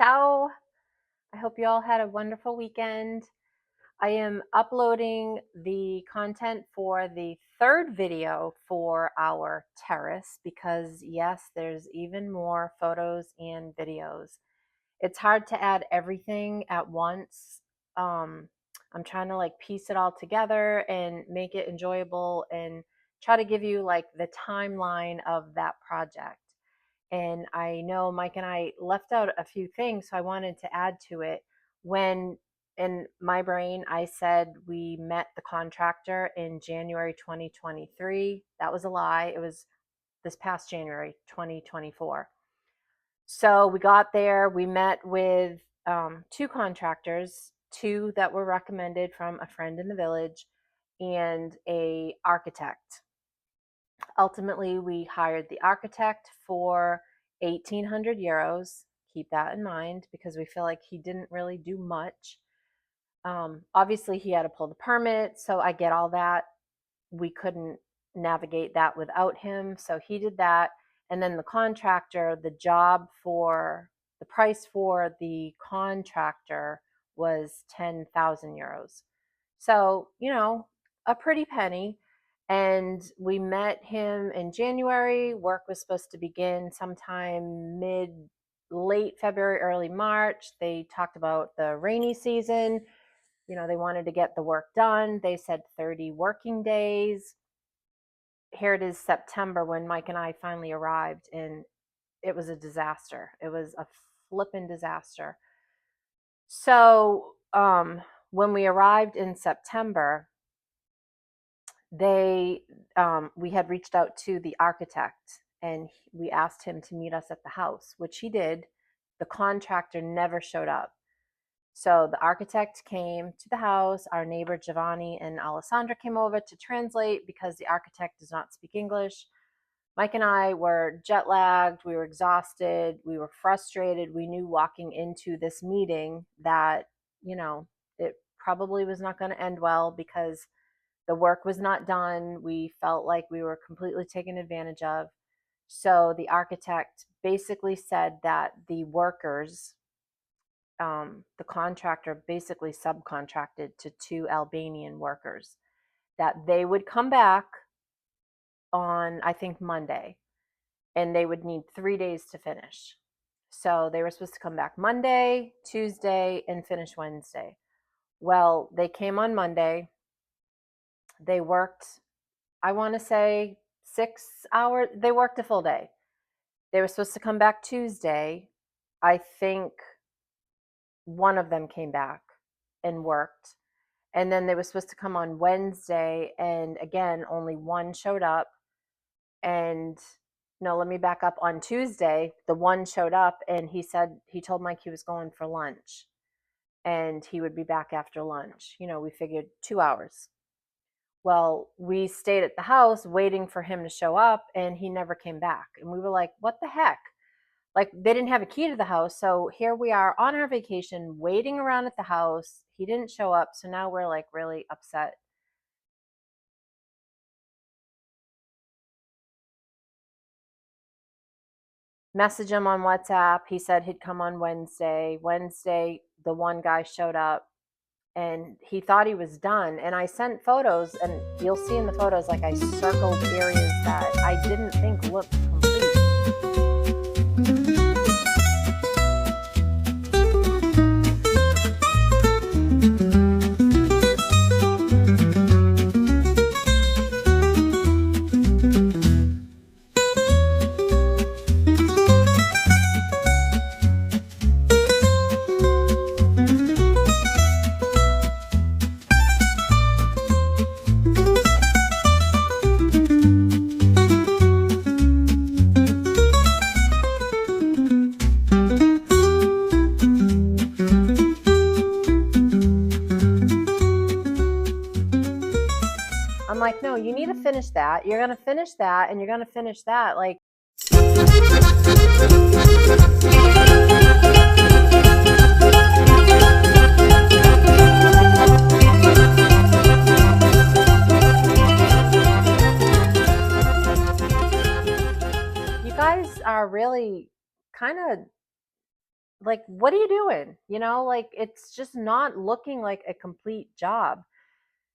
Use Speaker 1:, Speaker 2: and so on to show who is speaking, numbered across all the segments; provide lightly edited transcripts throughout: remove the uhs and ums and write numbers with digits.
Speaker 1: Ciao. I hope you all had a wonderful weekend. I am uploading the content for the third video for our terrace because, yes, there's even more photos and videos. It's hard to add everything at once. I'm trying to piece it all together and make it enjoyable and try to give you the timeline of that project. And I know Mike and I left out a few things, so I wanted to add to it. When in my brain, I said we met the contractor in January 2023. That was a lie. It was this past January 2024. So we got there, we met with two contractors, two that were recommended from a friend in the village, and a architect. Ultimately, we hired the architect for 1,800 euros. Keep that in mind because we feel like he didn't really do much. Obviously, he had to pull the permit, so I get all that. We couldn't navigate that without him, so he did that. And then the contractor, the price for the contractor was 10,000 euros. So, a pretty penny. And we met him in January. Work was supposed to begin sometime late February, early March. They talked about the rainy season. They wanted to get the work done. They said 30 working days. Here it is September when Mike and I finally arrived, and it was a disaster. It was a flippin' disaster. So when we arrived in September, we had reached out to the architect and we asked him to meet us at the house, which he did. The contractor never showed up. So the architect came to the house. Our neighbor Giovanni and Alessandra came over to translate because the architect does not speak English. Mike and I were jet lagged. We were exhausted. We were frustrated. We knew walking into this meeting that, it probably was not going to end well because the work was not done. We felt like we were completely taken advantage of. So the architect basically said that the workers, the contractor basically subcontracted to two Albanian workers, that they would come back on, I think, Monday, and they would need 3 days to finish. So they were supposed to come back Monday, Tuesday, and finish Wednesday. Well, they came on Monday. They worked, I want to say 6 hours. They worked a full day. They were supposed to come back Tuesday. I think one of them came back and worked. And then they were supposed to come on Wednesday. And again, only one showed up. And no, let me back up. On Tuesday, the one showed up and he told Mike he was going for lunch and he would be back after lunch. We figured 2 hours. Well, we stayed at the house waiting for him to show up and he never came back. And we were like, what the heck? They didn't have a key to the house. So here we are on our vacation, waiting around at the house. He didn't show up. So now we're really upset. Message him on WhatsApp. He said he'd come on Wednesday. Wednesday, the one guy showed up and he thought he was done. And I sent photos, and you'll see in the photos, I circled areas that I didn't think looked complete. I'm like, no, you need to finish that. You're going to finish that, and you're going to finish that. You guys are really kind of like, what are you doing? You know, like, it's just not looking like a complete job.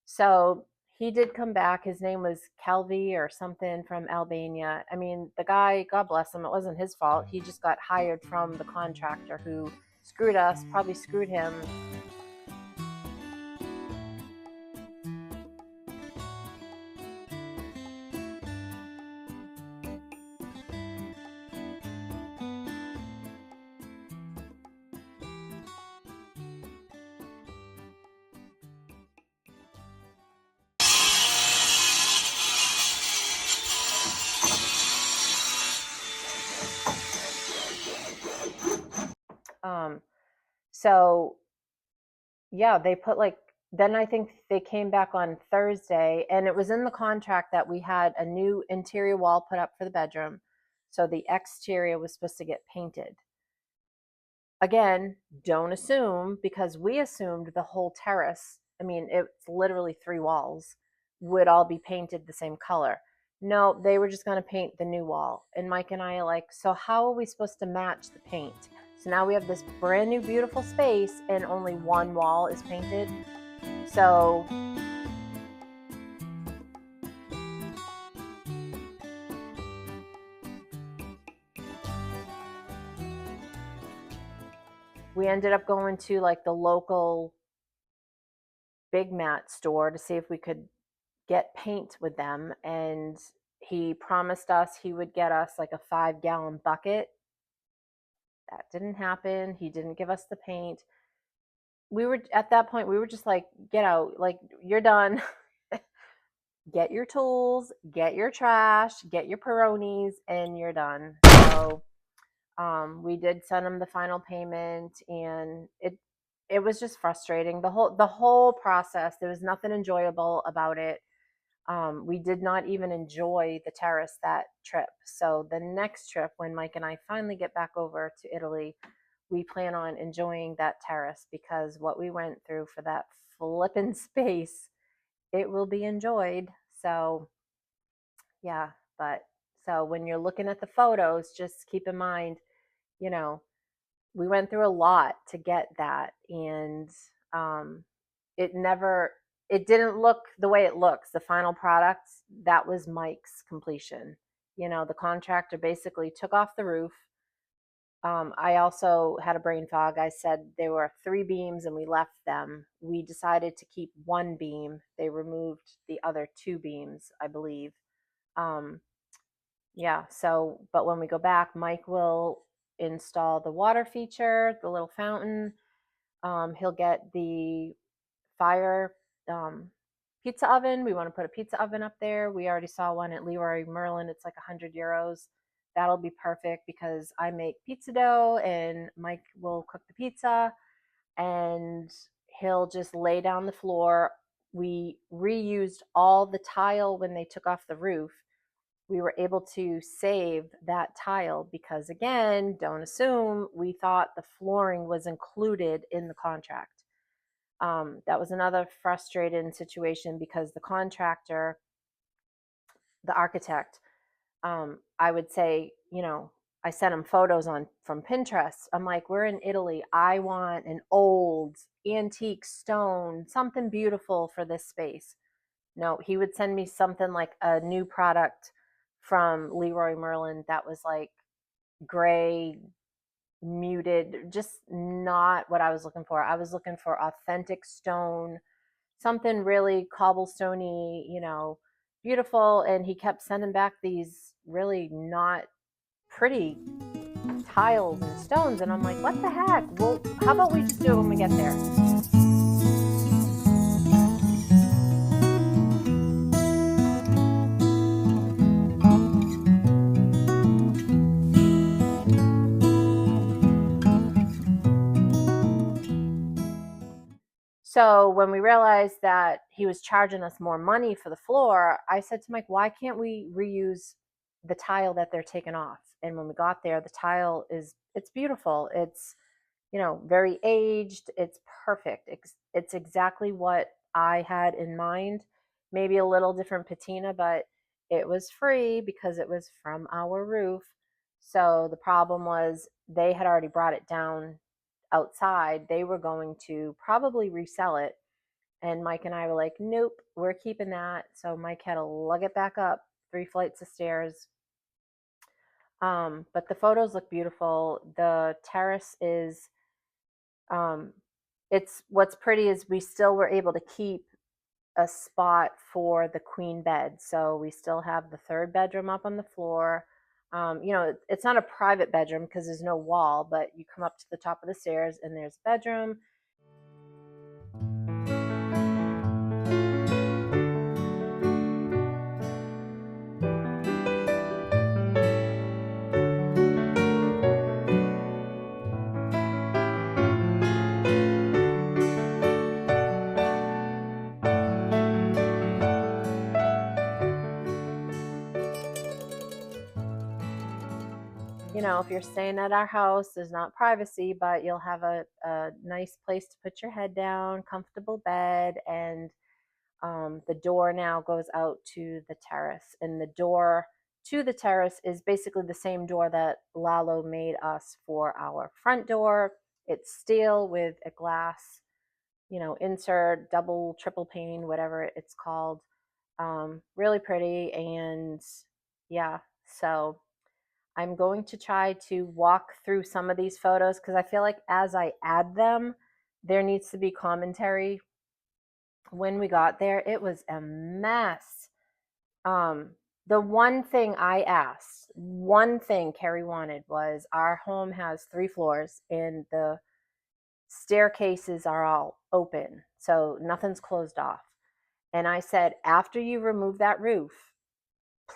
Speaker 1: So he did come back. His name was Kelvy or something from Albania. I mean, the guy, God bless him, it wasn't his fault. He just got hired from the contractor who screwed us, probably screwed him. Um, so yeah, they put like, then I think they came back on Thursday, and it was in the contract that we had a new interior wall put up for the bedroom. So the exterior was supposed to get painted. Again, don't assume, because we assumed the whole terrace, I mean, it's literally 3 walls, would all be painted the same color. No, they were just going to paint the new wall. And Mike and I are like, so how are we supposed to match the paint? So now we have this brand new, beautiful space, and only one wall is painted. So we ended up going to like the local Big Mat store to see if we could get paint with them. And he promised us he would get us like a 5-gallon bucket. That didn't happen. He didn't give us the paint. We were at that point, we were just like, get out, like, you're done. Get your tools, get your trash, get your Peronis, and you're done. So we did send him the final payment, and it was just frustrating. The whole process, there was nothing enjoyable about it. We did not even enjoy the terrace that trip. So the next trip, when Mike and I finally get back over to Italy, we plan on enjoying that terrace, because what we went through for that flippin' space, it will be enjoyed. So yeah, but so when you're looking at the photos, just keep in mind, you know, we went through a lot to get that, and um, it never, it didn't look the way it looks. The final product, that was Mike's completion. You know, the contractor basically took off the roof. I also had a brain fog. I said there were 3 beams and we left them. We decided to keep 1 beam. They removed the other 2 beams, I believe. Um, yeah, so, but when we go back, Mike will install the water feature, the little fountain. He'll get the fire pizza oven. We want to put a pizza oven up there. We already saw one at Leroy Merlin. It's like €100. That'll be perfect because I make pizza dough and Mike will cook the pizza, and he'll just lay down the floor. We reused all the tile when they took off the roof. We were able to save that tile because, again, don't assume, we thought the flooring was included in the contract. That was another frustrating situation because the contractor, the architect, I would say, I sent him photos on from Pinterest. I'm like, we're in Italy. I want an old antique stone, something beautiful for this space. No, he would send me something like a new product from Leroy Merlin that was like gray, muted, just not what I was looking for. I was looking for authentic stone, something really cobblestoney, beautiful. And he kept sending back these really not pretty tiles and stones. And I'm like, what the heck? Well, how about we just do it when we get there? So when we realized that he was charging us more money for the floor, I said to Mike, why can't we reuse the tile that they're taking off? And when we got there, the tile it's beautiful. It's, very aged. It's perfect. It's exactly what I had in mind. Maybe a little different patina, but it was free because it was from our roof. So the problem was they had already brought it down outside. They were going to probably resell it. And Mike and I were like, nope, we're keeping that. So Mike had to lug it back up 3 flights of stairs. But the photos look beautiful. The terrace is, it's what's pretty is we still were able to keep a spot for the queen bed. So we still have the third bedroom up on the floor. It's not a private bedroom because there's no wall, but you come up to the top of the stairs and there's a bedroom. If you're staying at our house, there's not privacy, but you'll have a nice place to put your head down, comfortable bed, and the door now goes out to the terrace. And the door to the terrace is basically the same door that Lalo made us for our front door. It's steel with a glass, insert, double, triple pane, whatever it's called. Really pretty. And yeah, so I'm going to try to walk through some of these photos because I feel like as I add them, there needs to be commentary. When we got there, it was a mess. The one thing I asked, one thing Kerri wanted was our home has 3 floors and the staircases are all open, so nothing's closed off. And I said, after you remove that roof,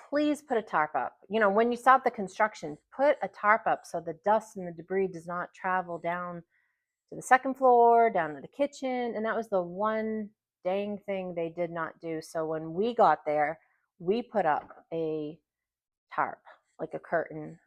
Speaker 1: please put a tarp up. When you start the construction, put a tarp up so the dust and the debris does not travel down to the second floor, down to the kitchen. And that was the one dang thing they did not do. So when we got there, we put up a tarp, like a curtain.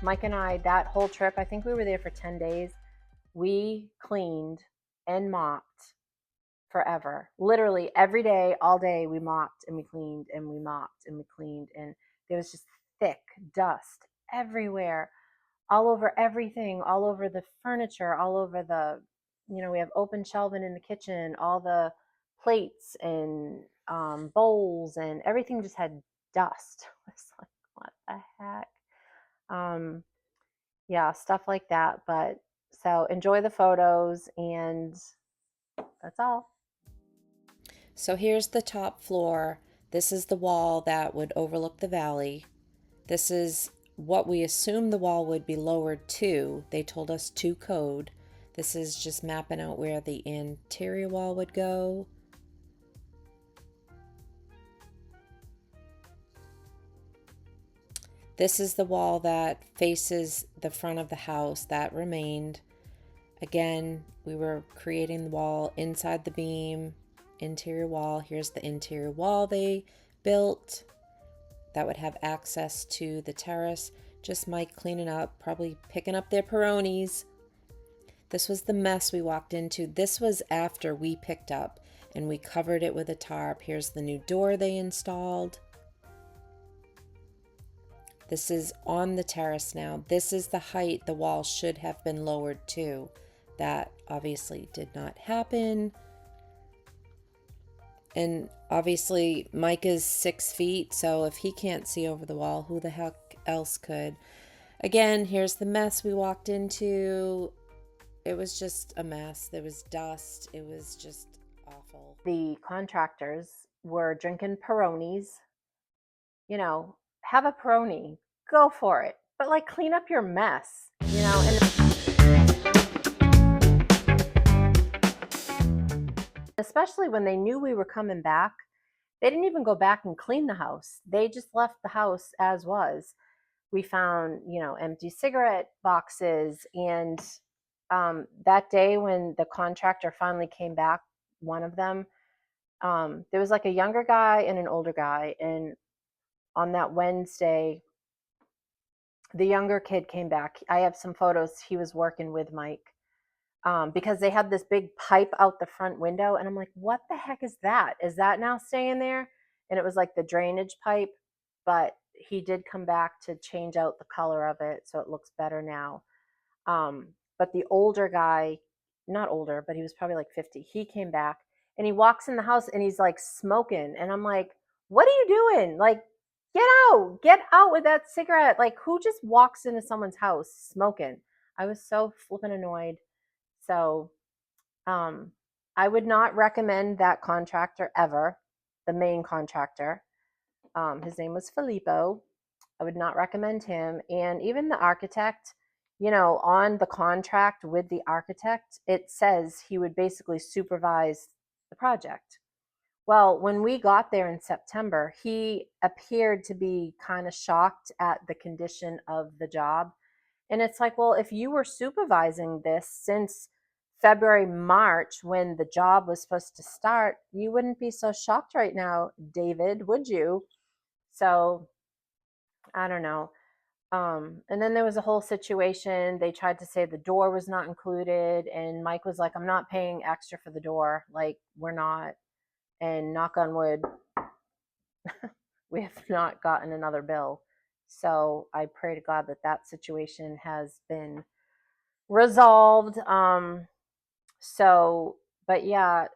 Speaker 1: Mike and I, that whole trip, I think we were there for 10 days. We cleaned and mopped forever. Literally every day, all day, we mopped and we cleaned and we mopped and we cleaned. And there was just thick dust everywhere, all over everything, all over the furniture, all over we have open shelving in the kitchen, all the plates and bowls and everything just had dust. It's like, what the heck? Yeah, stuff like that. But so enjoy the photos, and that's all.
Speaker 2: So here's the top floor. This is the wall that would overlook the valley. This is what we assumed the wall would be lowered to. They told us to code. This is just mapping out where the interior wall would go. This is the wall that faces the front of the house that remained. Again, we were creating the wall inside the beam, interior wall. Here's the interior wall they built that would have access to the terrace. Just Mike cleaning up, probably picking up their Peronis. This was the mess we walked into. This was after we picked up and we covered it with a tarp. Here's the new door they installed. This is on the terrace now. This is the height the wall should have been lowered to. That obviously did not happen. And obviously Mike is 6 feet, so if he can't see over the wall, who the heck else could? Again, here's the mess we walked into. It was just a mess. There was dust. It was just awful.
Speaker 1: The contractors were drinking Peronis. Have a Peroni, go for it. But like clean up your mess, and especially when they knew we were coming back, they didn't even go back and clean the house. They just left the house as was. We found, empty cigarette boxes. And that day when the contractor finally came back, one of them, there was like a younger guy and an older guy. And on that Wednesday, The younger kid came back. I have some photos. He was working with Mike, because they had this big pipe out the front window. And I'm like, what the heck is that? Is that now staying there? And it was like the drainage pipe. But he did come back to change out the color of it so it looks better now. But the older guy, not older, but he was probably like 50, he came back and he walks in the house and he's like smoking. And I'm like, what are you doing? Like, get out with that cigarette. Like, who just walks into someone's house smoking? I was so flippin' annoyed. So, um, I would not recommend that contractor ever, the main contractor. His name was Filippo. I would not recommend him. And even the architect, on the contract with the architect, it says he would basically supervise the project. Well, when we got there in September, he appeared to be kind of shocked at the condition of the job. And it's like, well, if you were supervising this since February, March, when the job was supposed to start, you wouldn't be so shocked right now, David, would you? So I don't know. And then there was a whole situation. They tried to say the door was not included, and Mike was like, I'm not paying extra for the door. Like, we're not. And knock on wood, we have not gotten another bill. So I pray to God that that situation has been resolved. So, but yeah,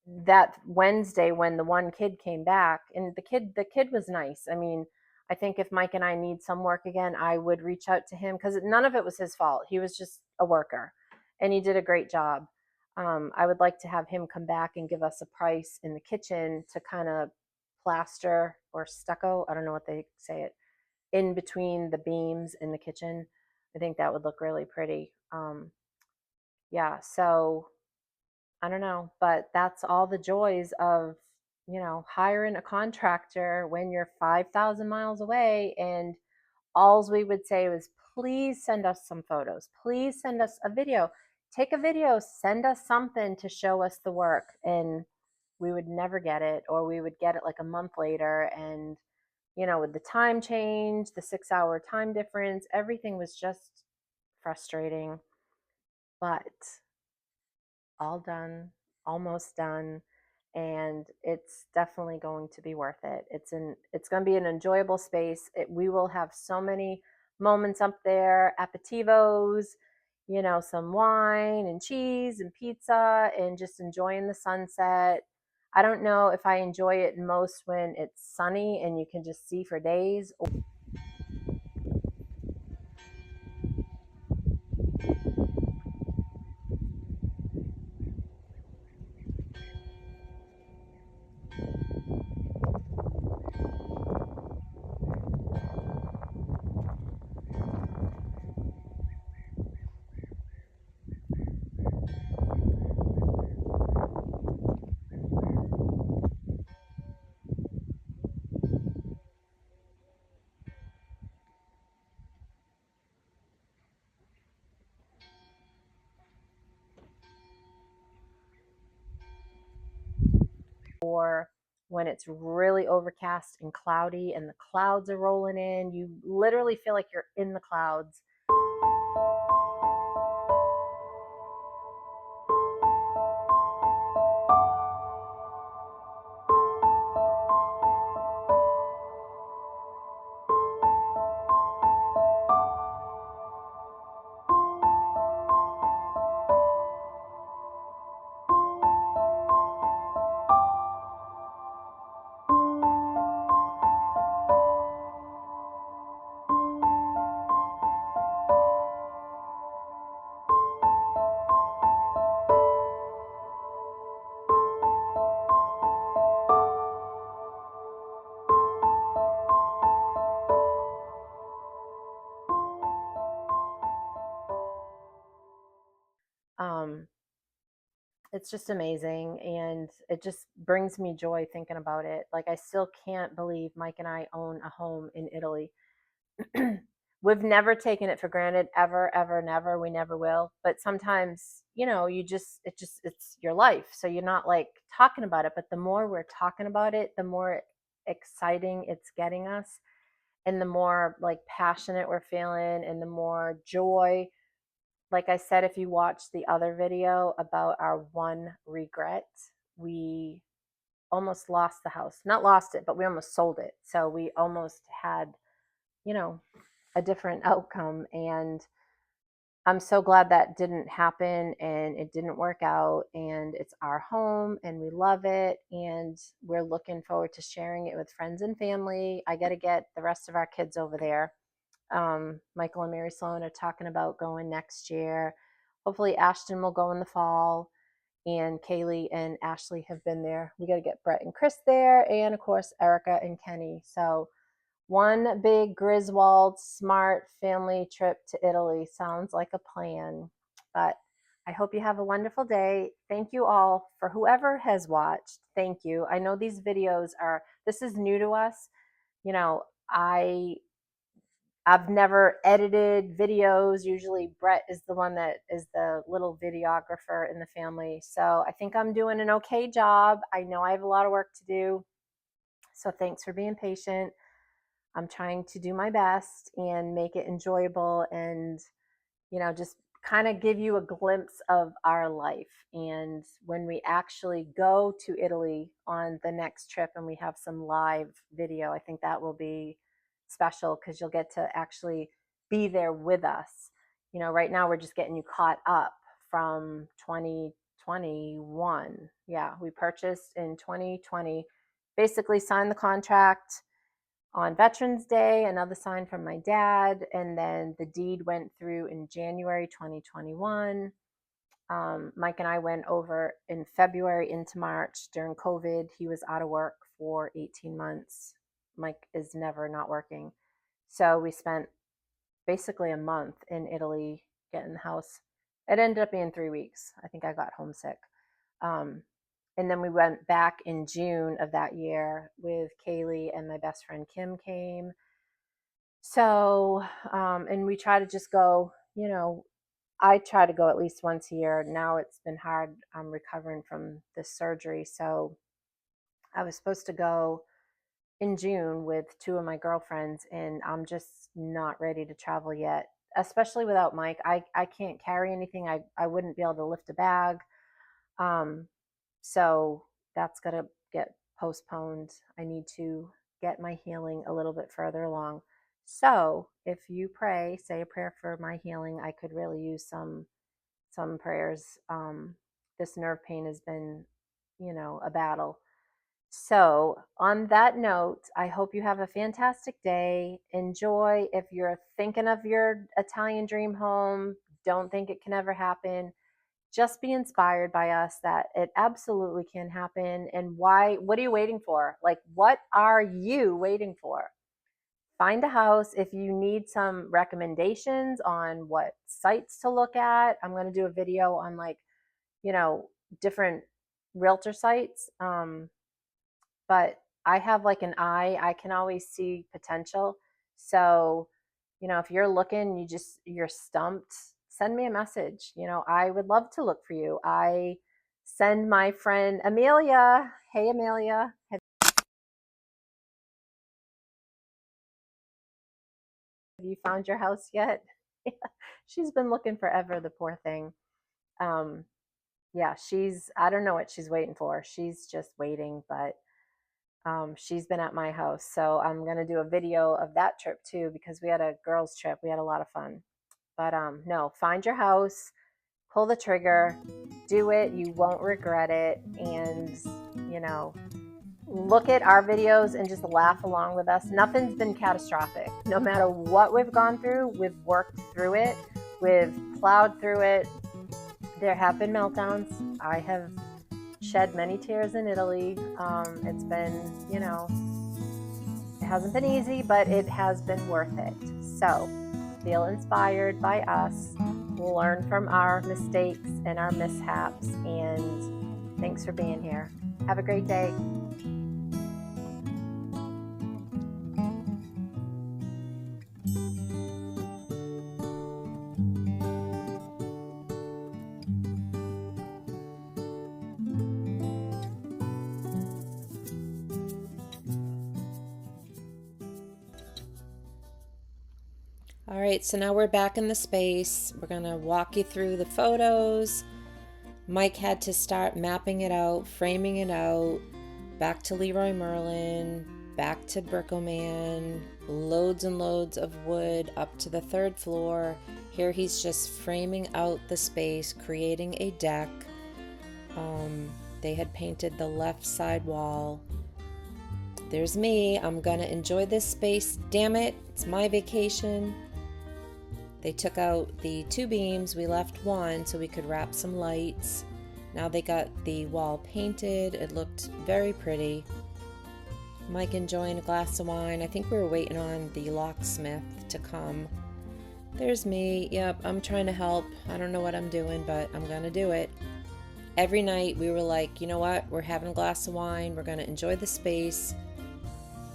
Speaker 1: that Wednesday when the one kid came back, and the kid was nice. I mean, I think if Mike and I need some work again, I would reach out to him because none of it was his fault. He was just a worker, and he did a great job. I would like to have him come back and give us a price in the kitchen to kind of plaster or stucco. I don't know what they say it in between the beams in the kitchen. I think that would look really pretty. Yeah, so I don't know, but that's all the joys of, hiring a contractor when you're 5,000 miles away. And alls we would say was, please send us some photos. Please send us a video. Take a video, send us something to show us the work. And we would never get it, or we would get it like a month later. And, with the time change, the 6 hour time difference, everything was just frustrating. But all done, almost done, and it's definitely going to be worth it. It's going to be an enjoyable space. We will have so many moments up there, aperitivos, some wine and cheese and pizza, and just enjoying the sunset. I don't know if I enjoy it most when it's sunny and you can just see for days. Or when it's really overcast and cloudy and the clouds are rolling in, you literally feel like you're in the clouds. Um, it's just amazing, and it just brings me joy thinking about it. Like, I still can't believe Mike and I own a home in Italy. We've never taken it for granted, ever, ever, never. We never will. But sometimes, it's your life. So you're not like talking about it. But the more we're talking about it, the more exciting it's getting us. and the more like passionate we're feeling and the more joy. Like I said, if you watch the other video about our one regret, we almost lost the house. Not lost it, but we almost sold it. So we almost had, you know, a different outcome. And I'm so glad that didn't happen and it didn't work out. And it's our home and we love it. And we're looking forward to sharing it with friends and family. I got to get the rest of our kids over there. Michael and Mary Sloan are talking about going next year. Hopefully, Ashton will go in the fall. And Kaylee and Ashley have been there. We got to get Brett and Chris there. And of course, Erica and Kenny. So, one big Griswold smart family trip to Italy sounds like a plan. But I hope you have a wonderful day. Thank you all for whoever has watched. Thank you. I know these videos are, this is new to us. You know, I've never edited videos. Usually Brett is the one that is the little videographer in the family. So I think I'm doing an okay job. I know I have a lot of work to do. So thanks for being patient. I'm trying to do my best and make it enjoyable and, just kind of give you a glimpse of our life. And when we actually go to Italy on the next trip and we have some live video, I think that will be special because you'll get to actually be there with us. Right now we're just getting you caught up from 2021. Yeah, we purchased in 2020, basically signed the contract on Veterans Day, another sign from my dad, and then the deed went through in January 2021. Mike and I went over in February into March during COVID. He was out of work for 18 months. Mike is never not working. So we spent basically a month in Italy getting the house. It ended up being 3 weeks. I think I got homesick. Um, and then we went back in June of that year with Kaylee, and my best friend Kim came. So, and we try to just go, I try to go at least once a year. Now it's been hard. I'm recovering from this surgery. So I was supposed to go in June with two of my girlfriends, and I'm just not ready to travel yet, especially without Mike. I can't carry anything. I wouldn't be able to lift a bag. Um, so that's going to get postponed. I need to get my healing a little bit further along. So if you pray, say a prayer for my healing, I could really use some prayers. This nerve pain has been, a battle. So, on that note, I hope you have a fantastic day. Enjoy. If you're thinking of your Italian dream home, don't think it can ever happen. Just be inspired by us that it absolutely can happen. And what are you waiting for? Like, what are you waiting for? Find a house. If you need some recommendations on what sites to look at, I'm going to do a video on you know, different realtor sites. But I have like an eye, I can always see potential. So, if you're looking, you're stumped, send me a message. I would love to look for you. I send my friend Amelia. Hey, Amelia. Have you found your house yet? She's been looking forever, the poor thing. Um, yeah, I don't know what she's waiting for. She's just waiting, but she's been at my house. So I'm going to do a video of that trip too, because we had a girls trip. We had a lot of fun. But no, find your house, pull the trigger, do it. You won't regret it. And, you know, look at our videos and just laugh along with us. Nothing's been catastrophic. No matter what we've gone through, we've worked through it, we've plowed through it. There have been meltdowns. I have shed many tears in Italy. It's been, it hasn't been easy, but it has been worth it. So feel inspired by us. We'll learn from our mistakes and our mishaps. And thanks for being here. Have a great day.
Speaker 2: All right, so now we're back in the space. We're gonna walk you through the photos. Mike had to start mapping it out, framing it out, back to Leroy Merlin, back to Brickoman, loads and loads of wood up to the third floor. Here he's just framing out the space, creating a deck. They had painted the left side wall. There's me. I'm gonna enjoy this space. Damn it, it's my vacation. They took out the 2 beams. We left one so we could wrap some lights. Now they got the wall painted. It looked very pretty. Mike enjoying a glass of wine. I think we were waiting on the locksmith to come. There's me. Yep, I'm trying to help. I don't know what I'm doing, but I'm gonna do it. Every night we were like, you know what? We're having a glass of wine. We're gonna enjoy the space.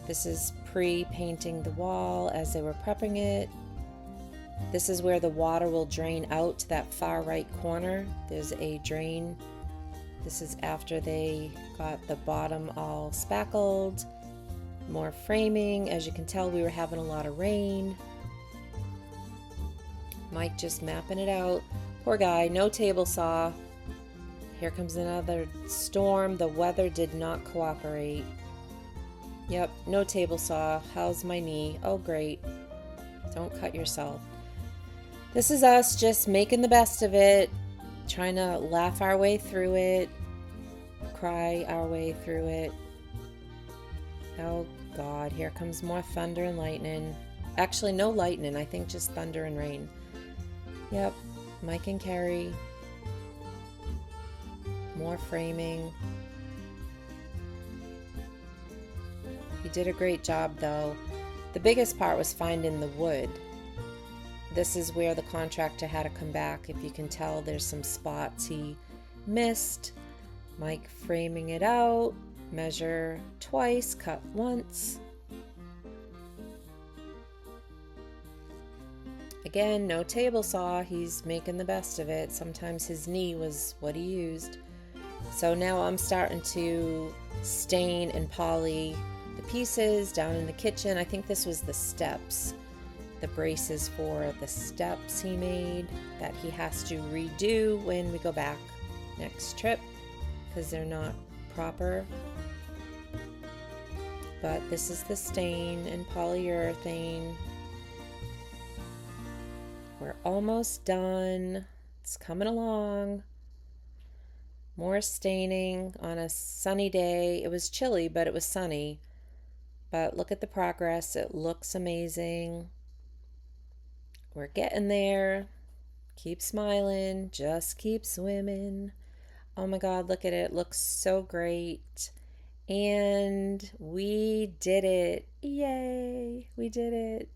Speaker 2: This is pre-painting the wall as they were prepping it. This is where the water will drain out to that far right corner. There's a drain. This is after they got the bottom all spackled. More framing. As you can tell, we were having a lot of rain. Mike just mapping it out. Poor guy, no table saw. Here comes another storm. The weather did not cooperate. Yep, no table saw. How's my knee? Oh, great. Don't cut yourself. This is us just making the best of it, trying to laugh our way through it, cry our way through it. Oh God, here comes more thunder and lightning. Actually, no lightning, I think just thunder and rain. Yep, Mike and Kerri. More framing. He did a great job though. The biggest part was finding the wood. This is where the contractor had to come back. If you can tell, there's some spots he missed. Mike framing it out, measure twice, cut once. Again, no table saw. He's making the best of it. Sometimes his knee was what he used. So now I'm starting to stain and poly the pieces down in the kitchen. I think this was the steps. The braces for the steps he made that he has to redo when we go back next trip because they're not proper. But this is the stain and polyurethane. We're almost done. It's coming along. More staining on a sunny day. It was chilly, but it was sunny. But look at the progress. It looks amazing. We're getting there. Keep smiling. Just keep swimming. Oh my God, look at it. It looks so great. And we did it. Yay. We did it.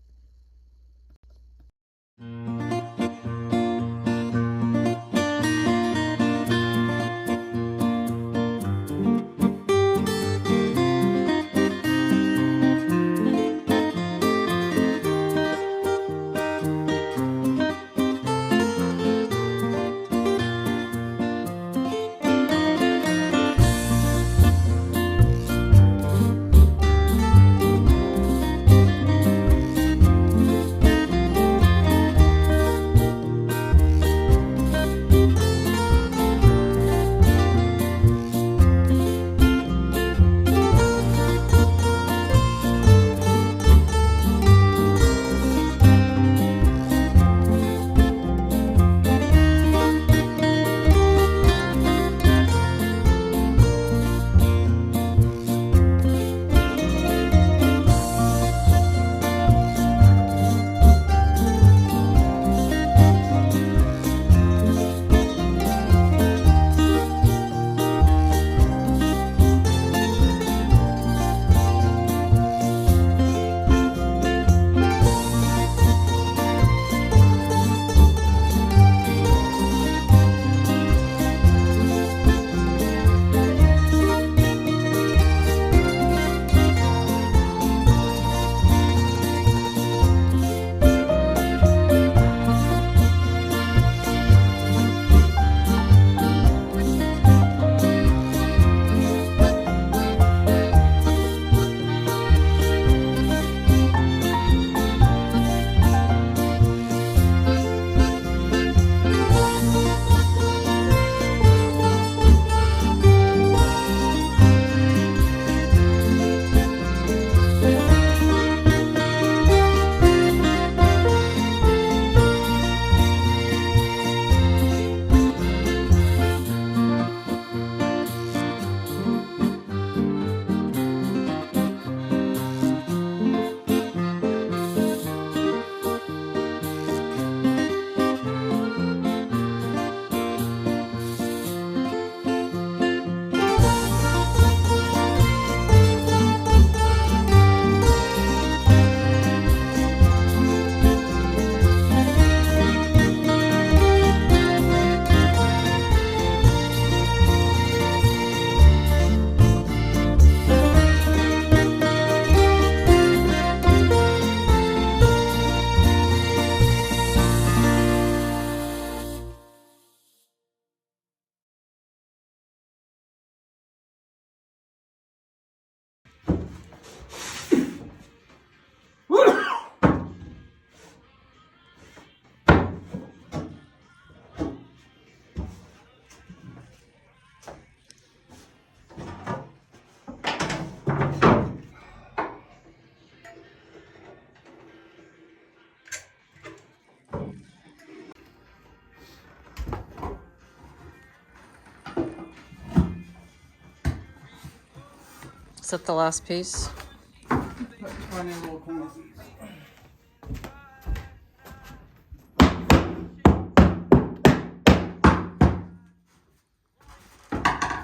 Speaker 2: Is that the last piece?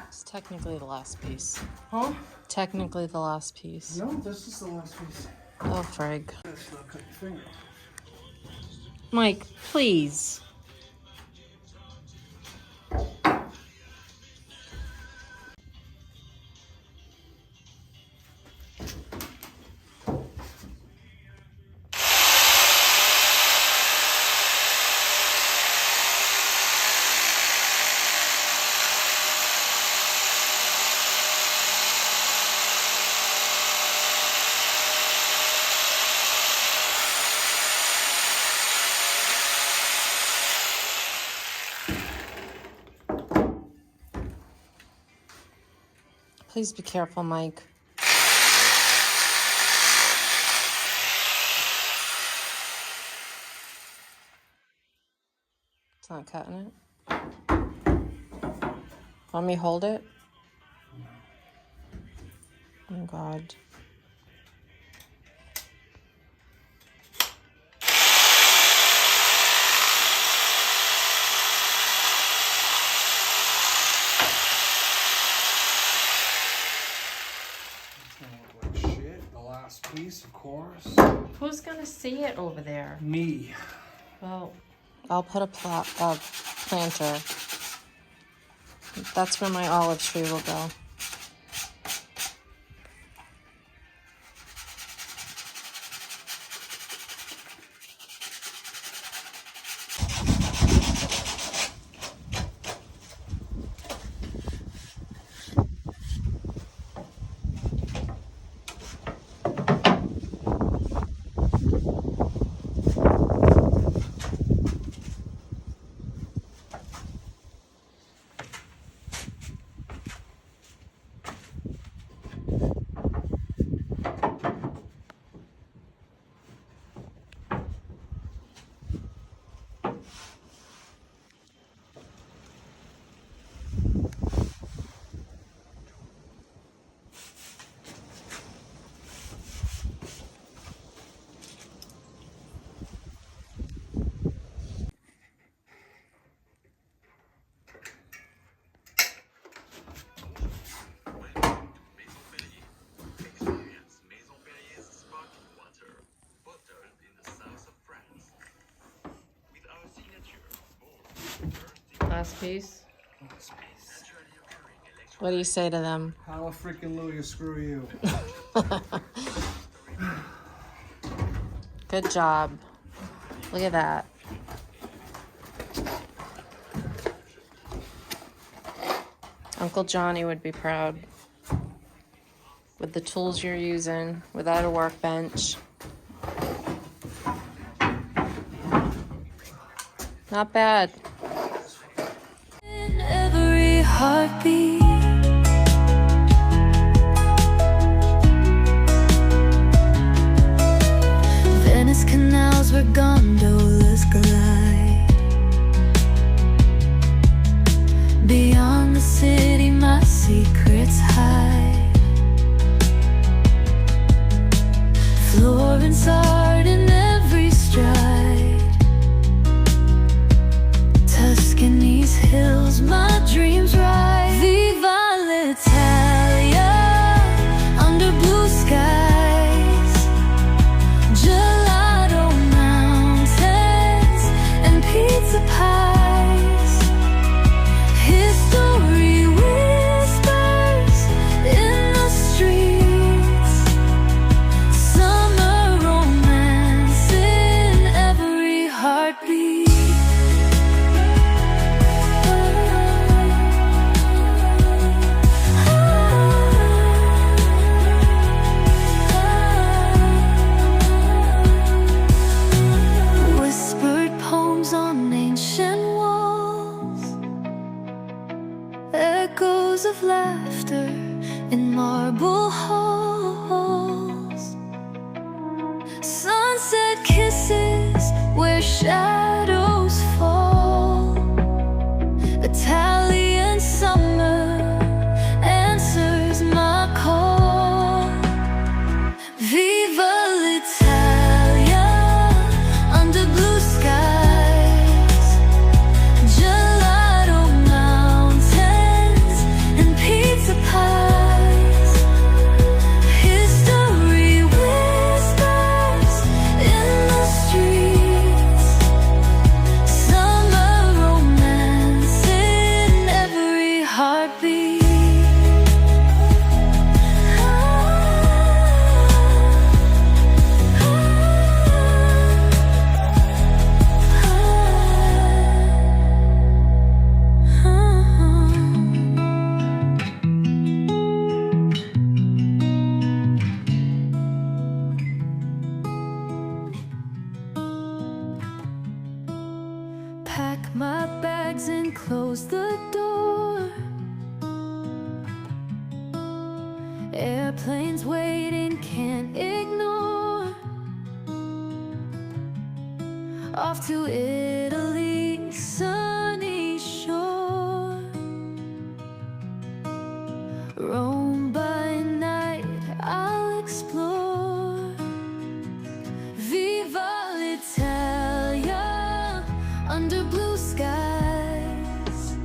Speaker 2: It's technically the last piece.
Speaker 3: Huh?
Speaker 2: Technically the last piece.
Speaker 3: No, this is the last piece.
Speaker 2: Oh, frig.
Speaker 3: That's not cut your finger.
Speaker 2: Mike, please. Please be careful, Mike. It's not cutting it. Want me to hold it? Oh, God.
Speaker 3: It's gonna look like shit. The last piece, of course.
Speaker 2: Who's gonna see it over there?
Speaker 3: Me.
Speaker 2: Well, I'll put a planter. That's where my olive tree will go. Last piece.
Speaker 3: Last piece.
Speaker 2: What do you say to them?
Speaker 3: Hallelujah, screw you.
Speaker 2: Good job. Look at that. Uncle Johnny would be proud. With the tools you're using, without a workbench. Not bad.
Speaker 4: In every heartbeat, Venice canals where gondolas glide. Beyond the city, my secrets hide. Florence art in every stride. Tuscany's hills, my dreams rise. Viva l'Italia, under blue skies. Gelato mountains and pizza pies. History whispers in the streets. Summer romance in every heartbeat. Whispered poems on ancient walls. Echoes of laughter in marble halls. Sunset kisses where shadows fall. Italian summer answers my call. my bags and close the door. Airplanes waiting, can't ignore. Off to Italy, sunny shore. Rome by night, I'll explore. Viva l'Italia, under blue skies.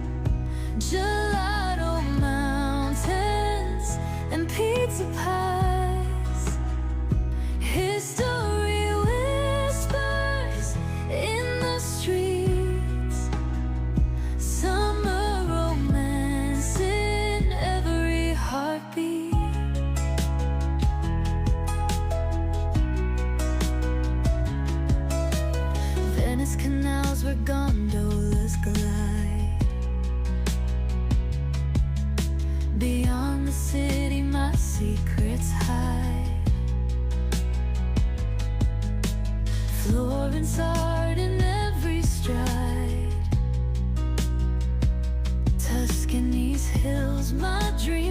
Speaker 4: Gelato mountains and pizza pies. History whispers in the streets. Summer romance in every heartbeat. Venice canals where gondolas glide. Beyond the city, my secrets hide. Florence art in every stride. Tuscany's hills, my dream